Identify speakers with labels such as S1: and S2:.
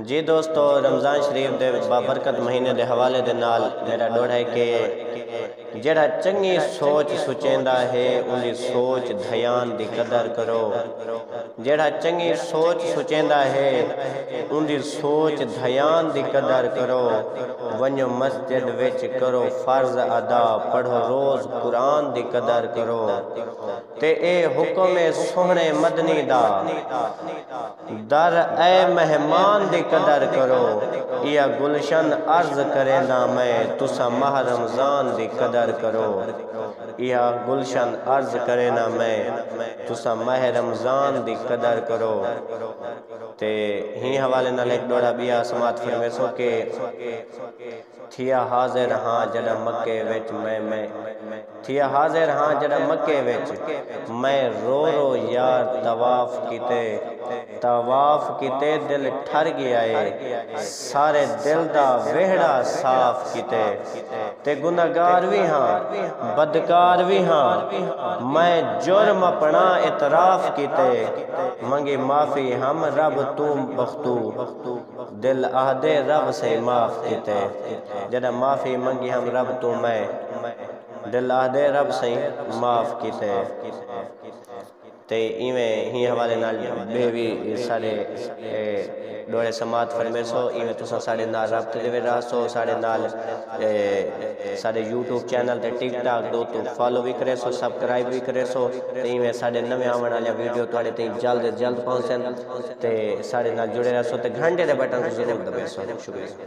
S1: जी दोस्तों, रमज़ान शरीफ दे बाबरकत महीने के हवाले दे नाल मेरा डोड़ है कि जेड़ा चंगी सोच सुचेंदा है उनकी सोच ध्यान दी कदर करो। जेड़ा चंगी सोच सुचेंदा है उनकी सोच ध्यान दी कदर करो। वन्यो मस्जिद विच करो फर्ज अदा, पढ़ो रोज़ कुरान दी कदर करो। ते ए हुक्म है सोहने मदनी दा, दर ए मेहमान दी कदर करो। या गुलशन अर्ज करे ना मैं, तुसा माह रमज़ान दी कदर करो। या गुलशन अर्ज करे ना मैं, तुसा माह रमज़ान दी कदर करो। ते ही हवाले नाल एक डोड़ा बिया समात फरमेसो के थिया हाजिर हाँ जड़ा मक्के विच मैं थिया हाजिर हाँ जड़ा मक्के विच मैं रो यार तवाफ किते दिल ठर गया है। सारे दिल दा वेहड़ा साफ किते ते गुनाहगार भी हाँ बदकार भी हाँ। मैं जुर्म अपना इतराफ किते मंगी माफी हम रब तू बख्तू। दिल आहदे रब से माफ किते जड़ा माफी मंगी हम रब तू मैं। दिल आहदे रब से माफ किते ते इवें ही हवाले नाल बेवी सारे डोड़े समात फरमेसो। इवें तुसा साढ़े नाल रब्ते दे रहो। साढ़े नाल साढ़े यूट्यूब चैनल ते टिकटॉक दो तो फॉलो भी करे सो, सब्सक्राइब भी करे सो। ते इवें साढ़े नवे आवन वाले वीडियो तुहाडे ताईं जल्द पहुंचन ते साढ़े नाल जुड़े रहो ते घंटे दे बटन तुसीं जरूर दबाइसो। शुक्रिया।